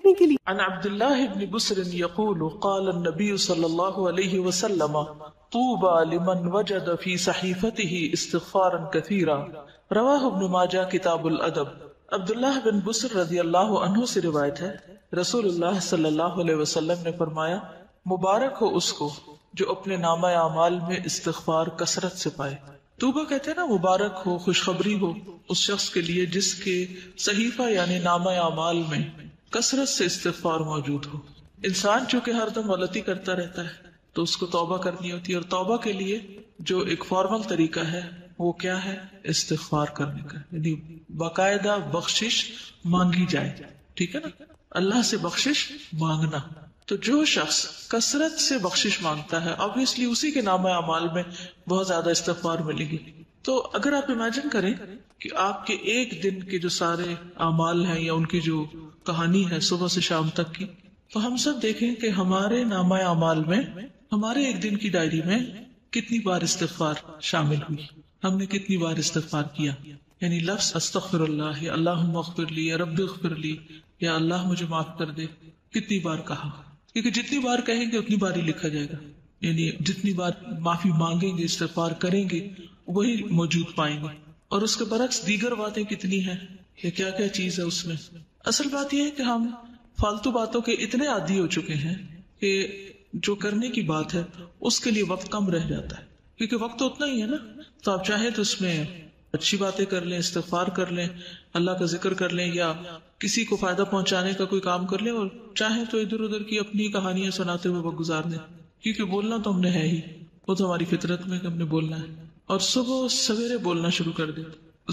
رکھنے کے لیے. عن عبد الله بن بسر يقول قال النبي صلى الله عليه وسلم طوبى لمن وجد في صحيفته استغفارا كثيرا. رواه ابن ماجہ کتاب الادب. عبداللہ بن بسر رضی اللہ عنہ سے روایت ہے، رسول اللہ صلی اللہ علیہ وسلم نے فرمایا، مبارک ہو اس کو جو اپنے نامہ اعمال میں استغفار کثرت سے پائے. توبہ کہتے ہیں نا، مبارک ہو، خوشخبری ہو اس شخص کے لیے جس کے صحیفہ یعنی نامہ اعمال میں کثرت سے استغفار موجود ہو. انسان چونکہ ہر دم غلطی کرتا رہتا ہے تو اس کو توبہ کرنی ہوتی ہے، اور توبہ کے لیے جو ایک فارمل طریقہ ہے وہ کیا ہے؟ استغفار کرنے کا، یعنی باقاعدہ بخشش مانگی جائے. ٹھیک ہے نا، اللہ سے بخشش مانگنا. تو جو شخص کثرت سے بخشش مانگتا ہے obviously اسی کے نامہ اعمال میں بہت زیادہ استغفار ملے گی. تو اگر آپ امیجن کریں کہ آپ کے ایک دن کے جو سارے اعمال ہیں یا ان کی جو کہانی ہے صبح سے شام تک کی، تو ہم سب دیکھیں کہ ہمارے نامہ اعمال میں ہمارے ایک دن کی ڈائری میں کتنی بار استغفار شامل ہوئی، ہم نے کتنی بار استغفار کیا. یعنی لفظ استغفر اللہ یا اللہم اغفر لی یا رب اغفر لی یا اللہ مجھے معاف کر دے کتنی بار کہا، کیونکہ جتنی بار کہیں گے اتنی بار ہی لکھا جائے گا. یعنی جتنی بار معافی مانگیں گے، استغفار کریں گے، وہی موجود پائیں گے. اور اس کے برعکس دیگر باتیں کتنی ہیں کہ کیا کیا چیز ہے اس میں. اصل بات یہ ہے کہ ہم فالتو باتوں کے اتنے عادی ہو چکے ہیں کہ جو کرنے کی بات ہے اس کے لیے وقت کم رہ جاتا ہے، کیونکہ وقت تو اتنا ہی ہے نا. تو آپ چاہیں تو اس میں اچھی باتیں کر لیں، استغفار کر لیں، اللہ کا ذکر کر لیں، یا کسی کو فائدہ پہنچانے کا کوئی کام کر لیں، اور چاہیں تو ادھر ادھر کی اپنی کہانیاں سناتے ہوئے وقت گزار دیں. کیونکہ بولنا تو ہم نے ہے ہی، وہ تو ہماری فطرت میں کہ ہم نے بولنا ہے، اور صبح سویرے بولنا شروع کر دیں.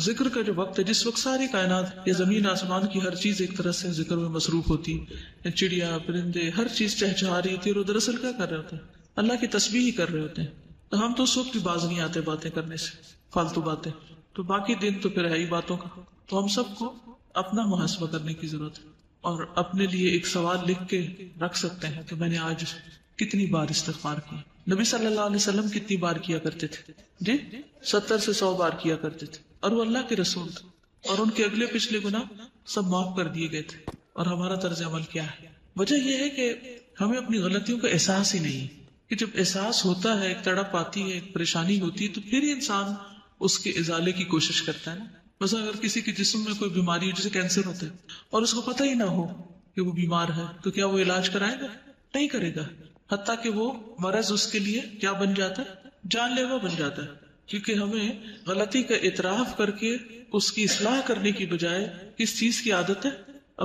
ذکر کا جو وقت ہے، جس وقت ساری کائنات یا زمین آسمان کی ہر چیز ایک طرح سے ذکر میں مصروف ہوتی ہے، چڑیا پرندے ہر چیز چہچہا رہی ہوتی ہے، اور دراصل کیا کر رہے ہوتے ہیں؟ اللہ کی تسبیح ہی کر رہے ہوتے ہیں. تو ہم تو اس وقت بھی باز نہیں آتے باتیں کرنے سے، فالتو باتیں. تو باقی دن تو پھر ہے ہی باتوں کا. تو ہم سب کو اپنا محاسبہ کرنے کی ضرورت ہے، اور اپنے لیے ایک سوال لکھ کے رکھ سکتے ہیں کہ میں نے آج کتنی بار استغفار کی. نبی صلی اللہ علیہ وسلم کتنی بار کیا کرتے تھے؟ جی 70 سے 100 بار کیا کرتے تھے، اور وہ اللہ کے رسول تھے، اور ان کے اگلے پچھلے گناہ سب معاف کر دیے گئے تھے. اور ہمارا طرز عمل کیا ہے؟ وجہ یہ ہے کہ ہمیں اپنی غلطیوں کا احساس ہی نہیں ہے. کہ جب احساس ہوتا ہے، ایک تڑپ آتی ہے، ایک پریشانی ہوتی ہے، تو پھر ہی انسان اس کے ازالے کی کوشش کرتا ہے نا. مثلا اگر کسی کے جسم میں کوئی بیماری ہو، جیسے کینسر ہوتا ہے، اور اس کو پتہ ہی نہ ہو کہ وہ بیمار ہے، تو کیا وہ علاج کرائے گا؟ نہیں کرے گا. حتیٰ کہ وہ مرض اس کے لیے کیا بن جاتا ہے؟ جان لیوا بن جاتا ہے. کیونکہ ہمیں غلطی کا اعتراف کر کے اس کی اصلاح کرنے کی بجائے کس چیز کی عادت ہے؟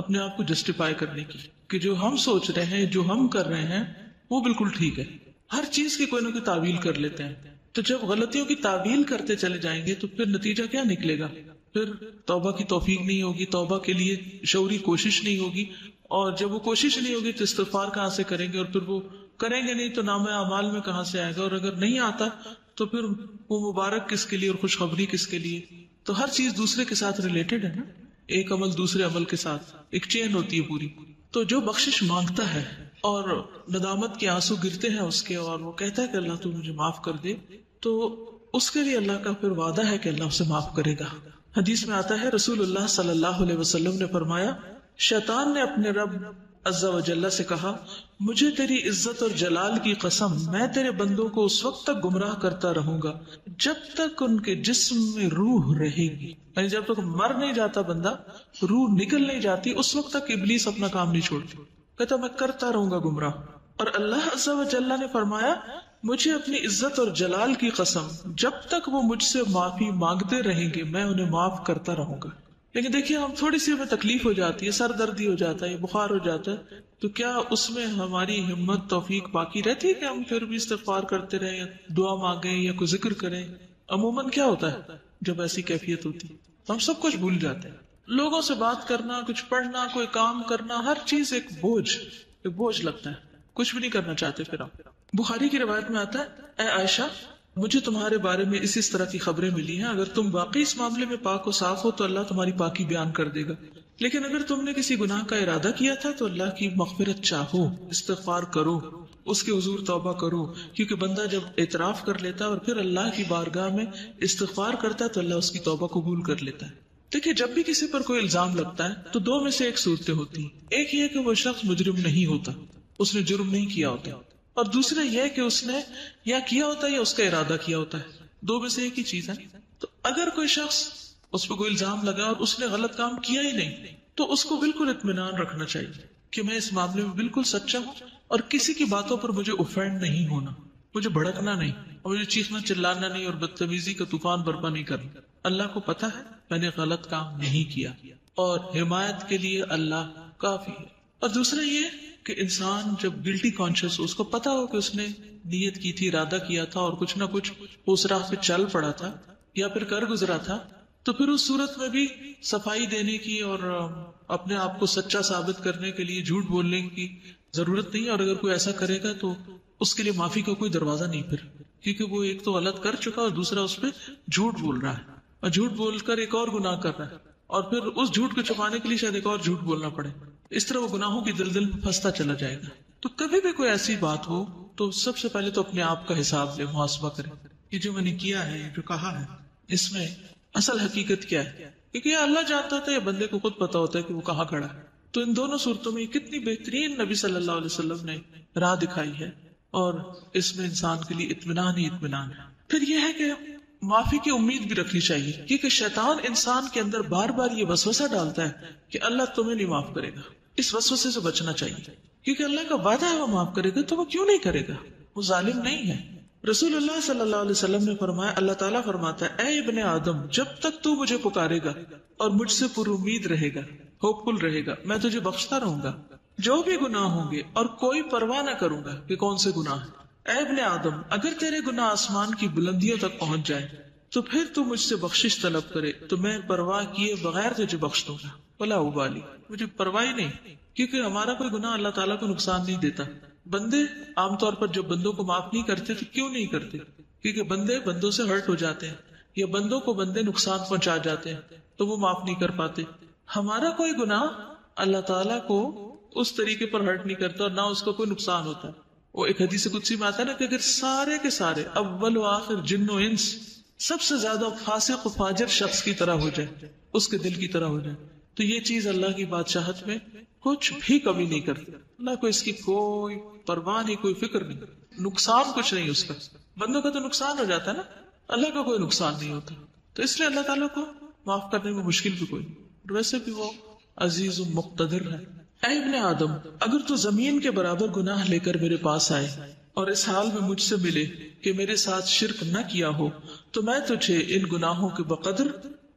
اپنے آپ کو جسٹیفائی کرنے کی، کہ جو ہم سوچ رہے ہیں، جو ہم کر رہے ہیں وہ بالکل ٹھیک ہے. ہر چیز کی کوئی نہ کوئی تعویل کر لیتے ہیں. تو جب غلطیوں کی تعویل کرتے چلے جائیں گے تو پھر نتیجہ کیا نکلے گا؟ پھر توبہ کی توفیق نہیں ہوگی، توبہ کے لیے شعوری کوشش نہیں ہوگی، اور جب وہ کوشش نہیں ہوگی تو استغفار کہاں سے کریں گے؟ اور پھر وہ کریں گے نہیں تو نامہ اعمال میں کہاں سے آئے گا؟ اور اگر نہیں آتا تو پھر وہ مبارک کس کے لیے اور خوشخبری کس کے لیے؟ تو ہر چیز دوسرے کے ساتھ ریلیٹڈ ہے نا، ایک عمل دوسرے عمل کے ساتھ ایک چین ہوتی ہے پوری. تو جو بخشش مانگتا ہے اور ندامت کے آنسو گرتے ہیں اس کے، اور وہ کہتا ہے کہ اللہ تو مجھے معاف کر دے، تو اس کے لیے اللہ کا پھر وعدہ ہے کہ اللہ اسے معاف کرے گا. حدیث میں آتا ہے، رسول اللہ صلی اللہ علیہ وسلم نے فرمایا، شیطان نے اپنے رب عز و جل سے کہا، مجھے تیری عزت اور جلال کی قسم، میں تیرے بندوں کو اس وقت تک گمراہ کرتا رہوں گا جب تک ان کے جسم میں روح رہے گی. یعنی جب تک مر نہیں جاتا بندہ، روح نکل نہیں جاتی، اس وقت تک ابلیس اپنا کام نہیں چھوڑتی. کہتا میں کرتا رہوں گا گمراہ. اور اللہ عز و جل نے فرمایا، مجھے اپنی عزت اور جلال کی قسم، جب تک وہ مجھ سے معافی مانگتے رہیں گے میں انہیں معاف کرتا رہوں گا. لیکن دیکھیے، ہم تھوڑی سی ہمیں تکلیف ہو جاتی ہے، سر دردی ہو جاتا ہے، بخار ہو جاتا ہے، تو کیا اس میں ہماری ہمت توفیق باقی رہتی ہے کہ ہم پھر بھی استغفار کرتے رہیں یا دعا مانگیں یا کوئی ذکر کریں؟ عموماً کیا ہوتا ہے جب ایسی کیفیت ہوتی ہے؟ ہم سب کچھ بھول جاتے ہیں. لوگوں سے بات کرنا، کچھ پڑھنا، کوئی کام کرنا، ہر چیز ایک بوجھ لگتا ہے، کچھ بھی نہیں کرنا چاہتے. پھر آپ بخاری کی روایت میں آتا ہے، اے عائشہ، مجھے تمہارے بارے میں اس طرح کی خبریں ملی ہیں، اگر تم واقعی اس معاملے میں پاک و صاف ہو تو اللہ تمہاری پاکی بیان کر دے گا، لیکن اگر تم نے کسی گناہ کا ارادہ کیا تھا تو اللہ کی مغفرت چاہو، استغفار کرو، اس کے حضور توبہ کرو. کیونکہ بندہ جب اعتراف کر لیتا ہے اور پھر اللہ کی بارگاہ میں استغفار کرتا ہے تو اللہ اس کی توبہ قبول کر لیتا ہے. دیکھیے جب بھی کسی پر کوئی الزام لگتا ہے تو دو میں سے ایک صورتیں ہوتی ہیں. ایک یہ کہ وہ شخص مجرم نہیں ہوتا, اس نے جرم نہیں کیا ہوتا, اور دوسرا یہ کہ اس نے یا کیا ہوتا ہے یا اس کا ارادہ کیا ہوتا ہے. دو میں سے ایک ہی چیز ہے. تو اگر کوئی شخص اس پہ کوئی الزام لگا اور اس نے غلط کام کیا ہی نہیں تو اس کو بالکل اطمینان رکھنا چاہیے کہ میں اس معاملے میں بالکل سچا ہوں اور کسی کی باتوں پر مجھے اوفینڈ نہیں ہونا, مجھے بھڑکنا نہیں, اور مجھے چیخنا چلانا نہیں اور بدتمیزی کا طوفان برپا نہیں کرنا. اللہ کو پتا ہے میں نے غلط کام نہیں کیا اور حمایت کے لیے اللہ کافی ہے. اور دوسرا یہ کہ انسان جب گلٹی کانشیس ہو, اس کو پتا ہو کہ اس نے نیت کی تھی, ارادہ کیا تھا اور کچھ نہ کچھ اس راہ پہ چل پڑا تھا یا پھر کر گزرا تھا, تو پھر اس صورت میں بھی صفائی دینے کی اور اپنے آپ کو سچا ثابت کرنے کے لیے جھوٹ بولنے کی ضرورت نہیں. اور اگر کوئی ایسا کرے گا تو اس کے لیے معافی کا کوئی دروازہ نہیں پھر, کیونکہ وہ ایک تو غلط کر چکا اور دوسرا اس پہ جھوٹ بول رہا ہے, اور جھوٹ بول کر ایک اور گناہ کر رہا ہے, اور پھر اس جھوٹ کو چھپانے کے لیے شاید ایک اور جھوٹ بولنا پڑے. اس طرح وہ گناہوں کی دلدل میں پھنستا چلا جائے گا. تو کبھی بھی کوئی ایسی بات ہو تو سب سے پہلے تو اپنے آپ کا حساب لے, محاسبہ کرے کہ جو میں نے کیا ہے, جو کہا ہے, اس میں اصل حقیقت کیا ہے, کیونکہ یہ اللہ جانتا تھا, یہ بندے کو خود پتا ہوتا ہے کہ وہ کہاں کھڑا ہے. تو ان دونوں صورتوں میں کتنی بہترین نبی صلی اللہ علیہ وسلم نے راہ دکھائی ہے, اور اس میں انسان کے لیے اطمینان ہی اطمینان ہے. پھر یہ ہے کہ معافی کی امید بھی رکھنی چاہیے, کیونکہ شیطان انسان کے اندر بار بار یہ وسوسہ ڈالتا ہے کہ اللہ تمہیں نہیں معاف کرے گا. اس وسوسے سے بچنا چاہیے, کیونکہ اللہ کا وعدہ ہے وہ معاف کرے گا, تو وہ کیوں نہیں کرے گا, وہ ظالم نہیں ہے. رسول اللہ صلی اللہ علیہ وسلم نے فرمایا, اللہ تعالیٰ فرماتا ہے, اے ابن آدم, جب تک تو مجھے پکارے گا اور مجھ سے پر امید رہے گا, ہوپ فل رہے گا, میں تجھے بخشتا رہوں گا جو بھی گناہ ہوں گے, اور کوئی پرواہ نہ کروں گا کہ کون سے گناہ ہیں. اے ابن آدم, اگر تیرے گناہ آسمان کی بلندیوں تک پہنچ جائے تو پھر تو مجھ سے بخشش طلب کرے تو میں پرواہ کیے بغیر تجھے بخش دوں گا, ولا ابالی, مجھے پرواہ ہی نہیں, کیونکہ ہمارا کوئی گناہ اللہ تعالیٰ کو نقصان نہیں دیتا. بندے عام طور پر جب بندوں کو معاف نہیں کرتے تو کیوں نہیں کرتے, کیونکہ بندے بندوں سے ہرٹ ہو جاتے ہیں, یا بندوں کو بندے نقصان پہنچا جاتے ہیں تو وہ معاف نہیں کر پاتے. ہمارا کوئی گناہ اللہ تعالیٰ کو اس طریقے پر ہرٹ نہیں کرتا اور نہ اس کو کوئی نقصان ہوتا ہے. وہ ایک حدیث قدسی میں آتا ہے نا کہ اگر سارے کے سارے اول و آخر جن و انس سب سے زیادہ فاسق و فاجر شخص کی طرح ہو جائے, اس کے دل کی طرح ہو جائے, تو یہ چیز اللہ کی بادشاہت میں کچھ بھی کمی نہیں کرتی. اللہ کو اس کی کوئی پرواہ نہیں, کوئی فکر نہیں, نقصان کچھ نہیں اس کا. بندوں کا تو نقصان ہو جاتا ہے نا, اللہ کا کوئی نقصان نہیں ہوتا. تو اس لیے اللہ تعالیٰ کو معاف کرنے میں مشکل بھی کوئی, ویسے بھی وہ عزیز و مقتدر ہے. اے ابن آدم, اگر تو زمین کے برابر گناہ لے کر میرے پاس آئے اور اس حال میں مجھ سے ملے کہ میرے ساتھ شرک نہ کیا ہو تو میں تجھے ان گناہوں کے بقدر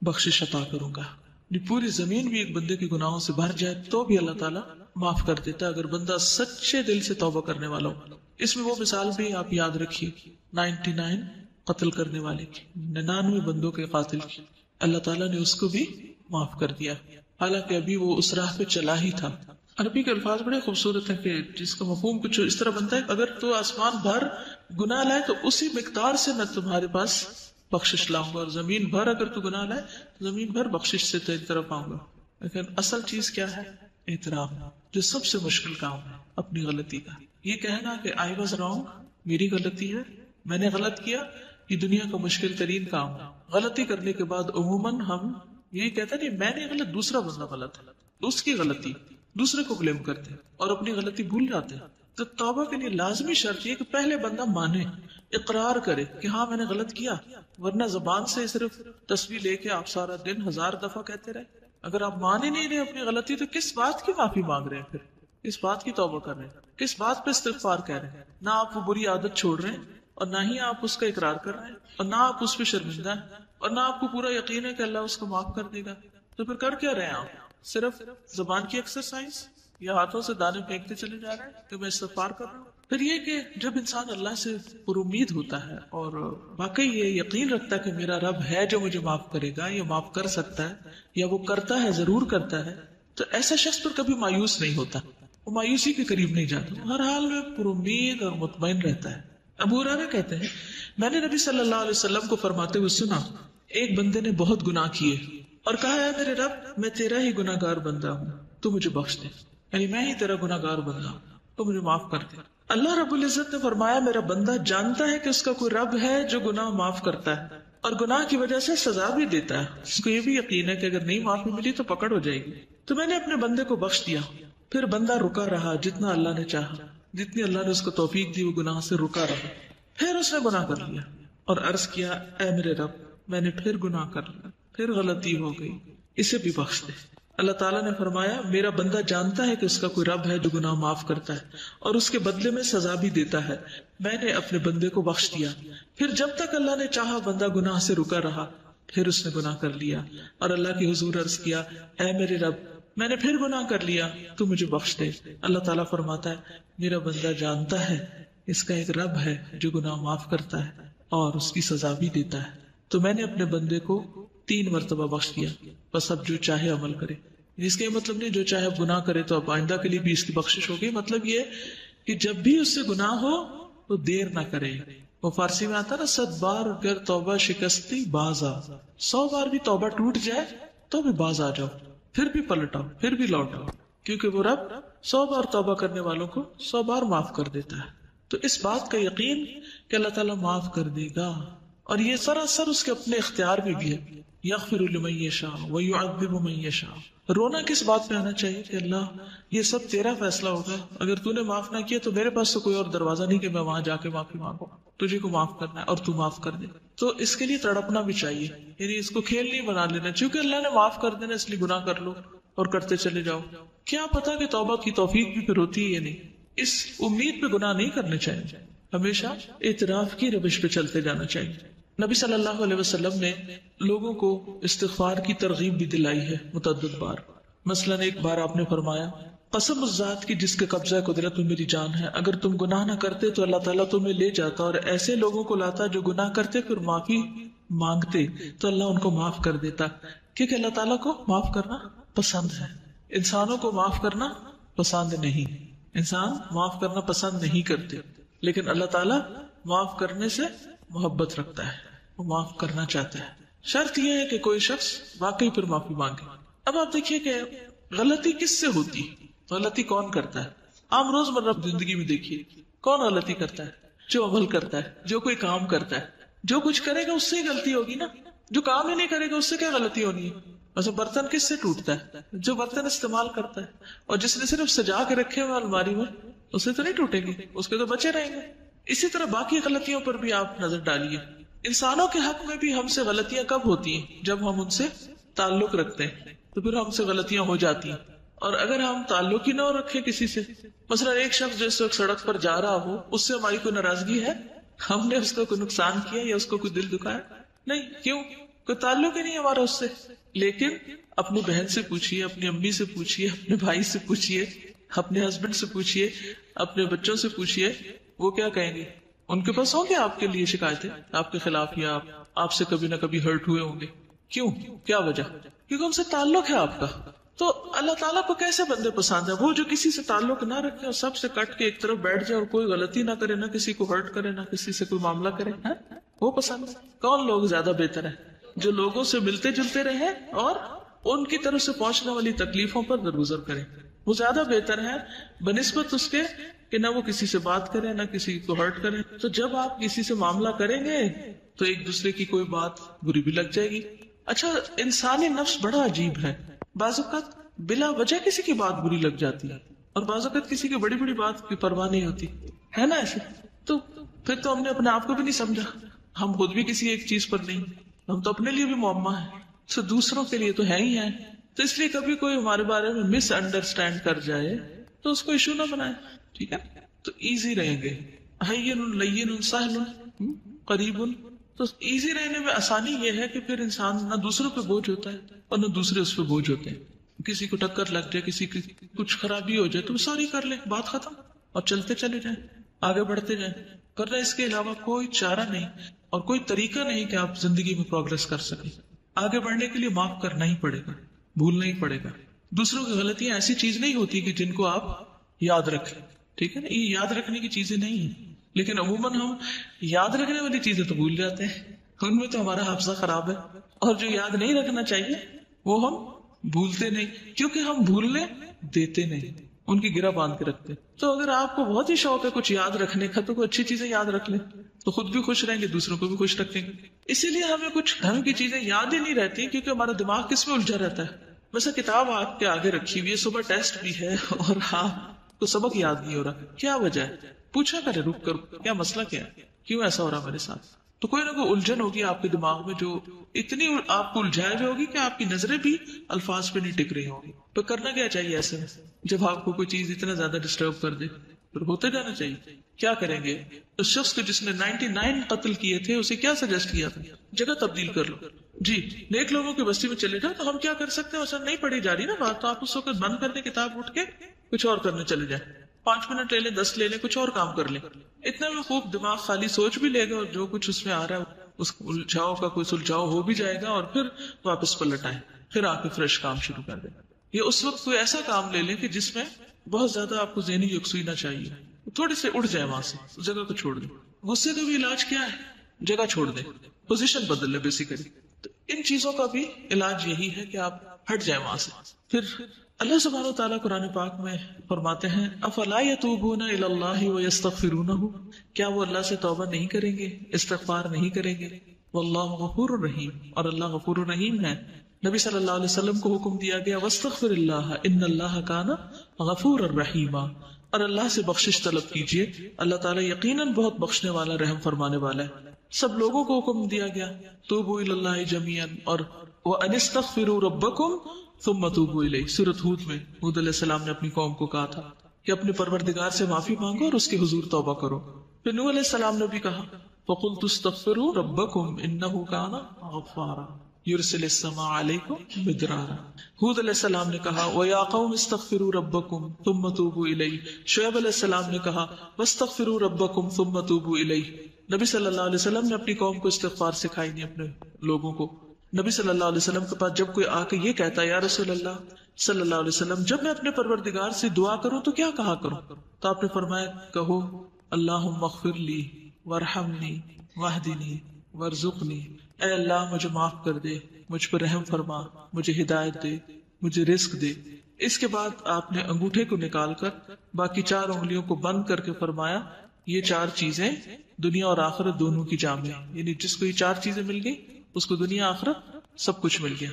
بخشش عطا کروں گا. پوری زمین بھی ایک بندے کے گناہوں سے بھر جائے تو بھی اللہ تعالیٰ معاف کر دیتا اگر بندہ سچے دل سے توبہ کرنے والا ہو. اس میں وہ مثال بھی آپ یاد رکھیے 99 قتل کرنے والے کی, 99 بندوں کے قاتل کی, اللہ تعالیٰ نے اس کو بھی معاف کر دیا, حالانکہ ابھی وہ اس راہ پہ چلا ہی تھا. عربی کے الفاظ بڑے خوبصورت ہیں کہ جس کا مفہوم کچھ اس طرح بنتا ہے, اگر تو آسمان بھر گناہ لائے تو اسی مقدار سے میں تمہارے پاس بخشش لاؤں گا, اور زمین بھر اگر تو گناہ لائے تو زمین بھر بخشش سے تیری طرف آؤں گا. لیکن اصل چیز کیا ہے, اعتراف, جو سب سے مشکل کام ہے اپنی غلطی کا. یہ کہنا کہ آئی واز رانگ, میری غلطی ہے, میں نے غلط کیا, یہ دنیا کا مشکل ترین کام ہے. غلطی کرنے کے بعد عموماً ہم یہی کہتے ہیں میں نے غلط, دوسرا بندہ غلط ہے, اس کی غلطی, دوسرے کو بلیم کرتے ہیں اور اپنی غلطی بھول جاتے ہیں. تو توبہ کے لیے لازمی شرط یہ کہ پہلے بندہ مانے, اقرار کرے کہ ہاں میں نے غلط کیا, ورنہ زبان سے صرف تسبیح لے کے آپ سارا دن 1000 دفعہ کہتے رہے. اگر آپ مان ہی نہیں رہے اپنی غلطی تو کس بات کی معافی مانگ رہے ہیں, پھر کس بات کی توبہ کر رہے ہیں, کس بات پہ استغفار کہہ رہے ہیں. نہ آپ وہ بری عادت چھوڑ رہے ہیں اور نہ ہی آپ اس کا اقرار کر رہے ہیں, اور نہ آپ اس پہ شرمندہ ہیں, اور نہ آپ کو پورا یقین ہے کہ اللہ اس کو معاف کر دے گا. تو پھر کر کیا رہے ہیں آپ, صرف زبان کی ایکسرسائز یا ہاتھوں سے دانے پھینکتے چلے جا رہے ہیں کہ میں استغفار کر رہا ہوں. پھر یہ کہ جب انسان اللہ سے پر امید ہوتا ہے اور واقعی یہ یقین رکھتا ہے کہ میرا رب ہے جو مجھے معاف کرے گا یا معاف کر سکتا ہے یا وہ کرتا ہے, ضرور کرتا ہے, تو ایسا شخص پر کبھی مایوس نہیں ہوتا, وہ مایوسی کے قریب نہیں جاتا, ہر حال میں پر امید اور مطمئن رہتا ہے. ابو ہریرہ کہتے ہیں میں نے نبی صلی اللہ علیہ وسلم کو فرماتے ہوئے سنا, ایک بندے نے بہت گناہ کیے اور کہا ہے میرے رب میں تیرا ہی گناہ گار بندہ ہوں, تو مجھے بخش دے, یعنی میں ہی تیرا گناہ گار بندہ ہوں, تو مجھے معاف کر دے. اللہ رب العزت نے فرمایا میرا بندہ جانتا ہے کہ اس کا کوئی رب ہے جو گناہ معاف کرتا ہے, اور گناہ کی وجہ سے سزا بھی دیتا ہے. اس کو یہ بھی یقین ہے کہ اگر نہیں معافی ملی تو پکڑ ہو جائے گی. تو میں نے اپنے بندے کو بخش دیا. پھر بندہ رکا رہا جتنا اللہ نے چاہا، جتنی اللہ نے اس کو توفیق دی وہ گناہ سے رکا رہا. پھر اس نے گناہ کر لیا اور عرض کیا اے میرے رب میں نے پھر گناہ کر لیا، پھر غلطی ہو گئی، اسے بھی بخش دے. اللہ تعالیٰ نے فرمایا میرا بندہ جانتا ہے کہ اس کا کوئی رب ہے جو گناہ معاف کرتا ہے اور اس کے بدلے میں سزا بھی دیتا ہے. میں نے اپنے بندے کو بخش دیا. پھر جب تک اللہ نے چاہا بندہ گناہ سے رکا رہا، پھر اس نے گناہ کر لیا اور اللہ کے حضور عرض کیا اے میرے رب میں نے پھر گناہ کر لیا، تو مجھے بخش دے. اللہ تعالیٰ فرماتا ہے میرا بندہ جانتا ہے اس کا ایک رب ہے جو گناہ معاف کرتا ہے اور اس کی سزا بھی دیتا ہے. تو میں نے اپنے بندے کو 3 مرتبہ بخش دیا، بس اب جو چاہے عمل کرے. اس کا یہ مطلب نہیں جو چاہے اب گناہ کرے تو اب آئندہ کے لیے بھی اس کی بخشش ہوگی. مطلب یہ کہ جب بھی اس سے گناہ ہو تو دیر نہ کرے. وہ فارسی میں آتا نا 100 بار اگر توبہ شکستی باز آ، 100 بار بھی توبہ ٹوٹ جائے تو بھی باز آ جاؤ، پھر بھی پلٹ آؤ، پھر بھی لوٹ آؤ، کیونکہ وہ رب 100 بار توبہ کرنے والوں کو 100 بار معاف کر دیتا ہے. تو اس بات کا یقین کہ اللہ تعالیٰ معاف کر دے گا، اور یہ سراسر اس کے اپنے اختیار میں بھی ہے. یغفر لمن یشاء ویعذب من یشاء. رونا کس بات پہ آنا چاہیے کہ اللہ یہ سب تیرا فیصلہ ہوگا، اگر تو نے معاف نہ کیا تو میرے پاس تو کوئی اور دروازہ نہیں کہ میں وہاں جا کے معافی مانگوں. تجھے کو معاف کرنا ہے اور تو معاف کر دے. تو اس کے لیے تڑپنا بھی چاہیے، یعنی اس کو کھیل نہیں بنا لینا چونکہ اللہ نے معاف کر دینا اس لیے گناہ کر لو اور کرتے چلے جاؤ. کیا پتا کہ توبہ کی توفیق بھی پھر ہوتی ہے یا نہیں. اس امید پہ گناہ نہیں کرنے چاہیے، ہمیشہ اعتراف کی روش پہ چلتے جانا چاہیے. نبی صلی اللہ علیہ وسلم نے لوگوں کو استغفار کی ترغیب بھی دلائی ہے متعدد بار. مثلا ایک بار آپ نے فرمایا قسم اس ذات کی جس کے قبضہ قدرت میں میری جان ہے، اگر تم گناہ نہ کرتے تو اللہ تعالیٰ تمہیں لے جاتا اور ایسے لوگوں کو لاتا جو گناہ کرتے پھر معافی مانگتے تو اللہ ان کو معاف کر دیتا. کیونکہ اللہ تعالیٰ کو معاف کرنا پسند ہے، انسانوں کو معاف کرنا پسند نہیں. انسان معاف کرنا پسند نہیں کرتے، لیکن اللہ تعالیٰ معاف کرنے سے محبت رکھتا ہے، وہ معاف کرنا چاہتا ہے. شرط یہ ہے کہ کوئی شخص واقعی پھر معافی مانگے. اب آپ دیکھیے کہ غلطی کس سے ہوتی، غلطی کون کرتا ہے. عام روزمرہ زندگی میں دیکھیے کون غلطی کرتا ہے، جو عمل کرتا ہے، جو کوئی کام کرتا ہے، جو کچھ کرے گا اس سے ہی غلطی ہوگی نا. جو کام ہی نہیں کرے گا اس سے کیا غلطی ہونی ہے. ویسے برتن کس سے ٹوٹتا ہے، جو برتن استعمال کرتا ہے، اور جس نے صرف سجا کے رکھے ہوئے الماری میں اسے تو نہیں ٹوٹیں گے، اس کے تو بچے رہیں گے. اسی طرح باقی غلطیوں پر بھی آپ نظر ڈالیے. انسانوں کے حق میں بھی ہم سے غلطیاں کب ہوتی ہیں، جب ہم ان سے تعلق رکھتے ہیں تو پھر ہم سے غلطیاں ہو جاتی ہیں. اور اگر ہم تعلق ہی نہ رکھے کسی سے، مثلا ایک شخص جو اس وقت سڑک پر جا رہا ہو اس سے ہماری کوئی ناراضگی ہے، ہم نے اس کو کوئی نقصان کیا یا اس کو کوئی دل دکھایا نہیں، کیوں؟ کوئی تعلق ہی نہیں ہمارا اس سے. لیکن اپنی بہن سے پوچھئے، اپنی امی سے پوچھئے، اپنے بھائی سے پوچھئے، اپنے ہسبینڈ سے پوچھئے، اپنے بچوں سے پوچھئے، وہ کیا کہیں گے؟ ان کے پاس ہوں گے آپ کے لیے شکایتیں آپ کے خلاف، یا آپ سے کبھی نہ کبھی ہرٹ ہوئے ہوں گے. کیوں؟ کیا وجہ؟ کیونکہ ان سے تعلق ہے آپ کا. تو اللہ تعالیٰ کو کیسے بندے پسند ہے؟ وہ جو کسی سے تعلق نہ رکھے اور سب سے کٹ کے ایک طرف بیٹھ جائے اور کوئی غلطی نہ کرے، نہ کسی کو ہرٹ کرے، نہ کسی سے کوئی معاملہ کرے، وہ پسند ہے. کون لوگ زیادہ بہتر ہیں؟ جو لوگوں سے ملتے جلتے رہے اور ان کی طرف سے پہنچنے والی تکلیفوں پر درگزر کریں، وہ زیادہ بہتر ہے بنسبت اس کے کہ نہ وہ کسی سے بات کرے نہ کسی کو ہرٹ کرے. تو جب آپ کسی سے معاملہ کریں گے تو ایک دوسرے کی کوئی بات بری بھی لگ جائے گی. اچھا، انسانی نفس بڑا عجیب ہے، بعض اوقات بلا وجہ کسی کی بات بری لگ جاتی ہے اور بعض اوقات کسی کی بڑی بڑی بات کی پرواہ نہیں ہوتی ہے نا ایسے. تو پھر تو ہم نے اپنے آپ کو بھی نہیں سمجھا، ہم خود بھی کسی ایک چیز پر نہیں، ہم تو اپنے لیے بھی معمہ ہیں تو دوسروں کے لیے تو ہے ہی ہے. تو اس لیے کبھی کوئی ہمارے بارے میں مس انڈرسٹینڈ کر جائے تو اس کو ایشو نہ بنائے، ٹھیک ہے؟ تو ایزی رہیں گے. ہین لین سہل قریب. تو ایزی رہنے میں آسانی یہ ہے کہ پھر انسان نہ دوسروں پہ بوجھ ہوتا ہے اور نہ دوسرے اس پہ بوجھ ہوتے ہیں. کسی کو ٹکر لگ جائے، کسی کی کچھ خرابی ہو جائے تو ساری کر لیں، بات ختم، اور چلتے چلے جائیں، آگے بڑھتے جائیں. کرنا اس کے علاوہ کوئی چارہ نہیں اور کوئی طریقہ نہیں کہ آپ زندگی میں پروگرس کر سکیں. آگے بڑھنے کے لیے معاف کرنا ہی پڑے گا، بھولنا ہی پڑے گا. دوسروں کی غلطیاں ایسی چیز نہیں ہوتی کہ جن کو آپ یاد رکھیں، ٹھیک ہے نا؟ یہ یاد رکھنے کی چیزیں نہیں ہیں، لیکن عموماً ہم یاد رکھنے والی چیزیں تو بھول جاتے ہیں، ان میں تو ہمارا حافظہ خراب ہے. اور جو یاد نہیں رکھنا چاہیے وہ ہم بھولتے نہیں، کیونکہ ہم بھولنے دیتے نہیں، ان کی گرہ باندھ کے رکھتے. تو اگر آپ کو بہت ہی شوق ہے کچھ یاد رکھنے کا تو کوئی اچھی چیزیں یاد رکھ لیں. تو خود بھی خوش رہیں گے، دوسروں کو بھی خوش رکھیں گے. اسی لیے ہمیں کچھ ڈھنگ کی چیزیں یاد ہی نہیں رہتی کیونکہ ہمارا دماغ کس میں الجھا رہتا ہے. ویسے کتاب آپ کے آگے رکھی ہوئی ہے، صبح ٹیسٹ بھی ہے اور آپ کو سبق یاد نہیں ہو رہا، کیا وجہ ہے؟ پوچھا کرے رک کر کیا مسئلہ کیا ہے، کیوں ایسا ہو رہا میرے ساتھ. تو کوئی نہ کوئی الجھن ہوگی آپ کے دماغ میں جو اتنی آپ کو الجھائے ہوئے ہوگی کہ آپ کی نظریں بھی الفاظ پہ نہیں ٹک رہی ہوں گی. تو کرنا کیا چاہیے ایسے میں جب آپ کو کوئی چیز اتنا زیادہ ڈسٹرب کر دے؟ پھر ہوتے جانا چاہیے. کیا کریں گے؟ اس شخص کو جس نے 99 قتل کیے تھے اسے کیا سجیسٹ کیا تھا؟ جگہ تبدیل کر لو. جی نیک لوگوں کی بستی میں چلے جاؤ. تو ہم کیا کر سکتے ہیں؟ اصل نہیں پڑھی جا رہی نا بات، تو آپ اس وقت بند کر دیں کتاب، اٹھ کے کچھ اور کرنے چلے جائیں. 5 منٹ لے لیں، 10 لے لیں، کچھ اور کام کر لیں. اتنا میں خوب دماغ خالی سوچ بھی لے گا اور جو کچھ اس میں آ رہا ہے اس الجھاؤ کا کوئی سلجھاؤ ہو بھی جائے گا اور پھر واپس پلٹ آئے، پھر آ کے فریش کام شروع کر دیں. یہ اس وقت کوئی ایسا کام لے لیں کہ جس میں بہت زیادہ آپ کو ذہنی یکسوئی نہ چاہیے، تھوڑی سے اٹھ جائے وہاں سے، اس جگہ کو چھوڑ دیں. غصے کا بھی علاج کیا ہے؟ جگہ چھوڑ دیں، پوزیشن بدل لیں بیسیکلی. تو ان چیزوں کا بھی علاج یہی ہے کہ آپ ہٹ جائیں وہاں سے. پھر اللہ سبحانہ وتعالیٰ قرآن پاک میں فرماتے ہیں افلا یتوبون الی اللہ ویستغفرونہ، کیا وہ اللہ سے توبہ نہیں کریں گے، استغفار نہیں کریں گے؟ واللہ غفور الرحیم، اور اللہ غفور الرحیم ہے. نبی صلی اللہ علیہ وسلم کو حکم دیا گیا واستغفر اللہ ان اللہ کان غفور الرحیم، اور اللہ سے بخشش طلب کیجئے، اللہ تعالیٰ یقیناً بہت بخشنے والا، رحم فرمانے والا ہے. سب لوگوں کو حکم دیا گیا توبوا الی اللہ جميعا، اور وان استغفروا ربکم ثم توبوا الیہ. سورۃ ہود میں ہود علیہ السلام نے اپنی قوم کو کہا تھا کہ اپنے پروردگار سے معافی مانگو اور اس کے حضور توبہ کرو. پھر نوح علیہ السلام نے بھی کہا فقلت استغفروا ربکم انہ کان غفارا یرسل السماء علیکم مدرارا. ہود علیہ السلام نے کہا وَيَا قَوْمِ اسْتَغْفِرُوا رَبَّكُمْ ثُمَّ تُوبُوا إِلَيْهِ. شعیب علیہ السلام نے کہا وَاسْتَغْفِرُوا رَبَّكُمْ ثُمَّ تُوبُوا إِلَيْهِ. نبی صلی اللہ علیہ وسلم نے اپنی قوم کو استغفار سکھائی نہیں، اپنے لوگوں کو. نبی صلی اللہ علیہ وسلم کے پاس جب کوئی آ کے یہ کہتا ہے یا رسول اللہ صلی اللہ علیہ وسلم جب میں اپنے پروردگار سے دعا کروں تو کیا کہا کروں؟ تو آپ نے فرمایا کہو اللہم اغفر لی وارحمنی واہدنی وارزقنی، اے اللہ مجھے معاف کر دے، مجھ پر رحم فرما، مجھے ہدایت دے، مجھے رزق دے. اس کے بعد آپ نے انگوٹھے کو نکال کر باقی 4 انگلیوں کو بند کر کے فرمایا یہ 4 چیزیں دنیا اور آخرت دونوں کی جامع ہیں، یعنی جس کو یہ 4 چیزیں مل گئی اس کو دنیا آخرت سب کچھ مل گیا.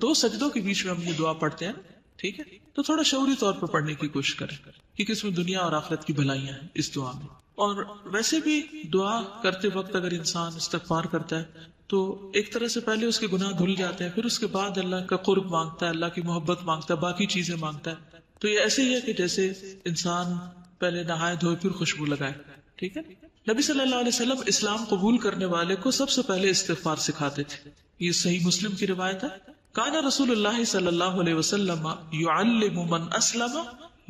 2 سجدوں کے بیچ میں ہم یہ دعا پڑھتے ہیں، ٹھیک ہے؟ تو تھوڑا شعوری طور پر پڑھنے کی کوشش کریں کیونکہ اس میں دنیا اور آخرت کی بھلائیاں ہیں اس دعا میں. اور ویسے بھی دعا کرتے وقت اگر انسان استغفار کرتا ہے تو ایک طرح سے پہلے اس کے گناہ دھل جاتے ہیں، پھر اس کے بعد اللہ کا قرب مانگتا ہے، اللہ کی محبت مانگتا ہے، باقی چیزیں مانگتا ہے. تو یہ ایسے ہی ہے کہ جیسے انسان پہلے نہائے دھوئے پھر خوشبو لگائے، ٹھیک ہے؟ نبی صلی اللہ علیہ وسلم اسلام قبول کرنے والے کو سب سے پہلے استغفار سکھاتے تھے. یہ صحیح مسلم کی روایت ہے. کان رسول اللہ صلی اللہ علیہ وسلم یعلم من اسلم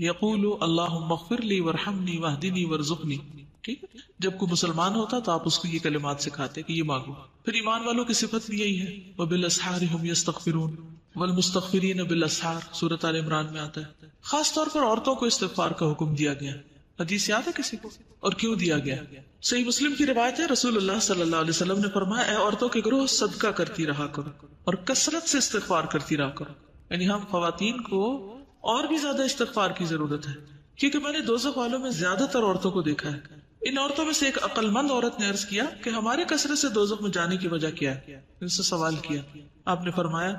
یقول اللہم اغفر لی وارحمنی واہدنی وارزقنی. ٹھیک ہے، جب کوئی مسلمان ہوتا تو آپ اس کو یہ کلمات سکھاتے کہ یہ مانگو. پھر ایمان والوں کی صفت بھی یہی ہے وبالاسحار هم یستغفرون والمستغفرین بالاسحار، سورۃ آل عمران میں آتا ہے. خاص طور پر عورتوں کو استغفار کا حکم دیا گیا. حدیث یاد ہے کسی کو؟ اور کیوں دیا گیا؟ صحیح مسلم کی روایت ہے رسول اللہ صلی اللہ علیہ وسلم نے فرمایا اے عورتوں کے گروہ صدقہ کرتی رہا کرو اور کثرت سے استغفار کرتی رہا کرو. یعنی ہم خواتین کو اور بھی زیادہ استغفار کی ضرورت ہے کیونکہ میں نے دوزخ والوں میں زیادہ تر عورتوں کو دیکھا ہے. ان عورتوں میں سے ایک عقل مند عورت نے عرض کیا کہ ہمارے کثرت سے دوزخ میں جانے کی وجہ کیا ہے؟ ان سے سوال کیا. آپ نے فرمایا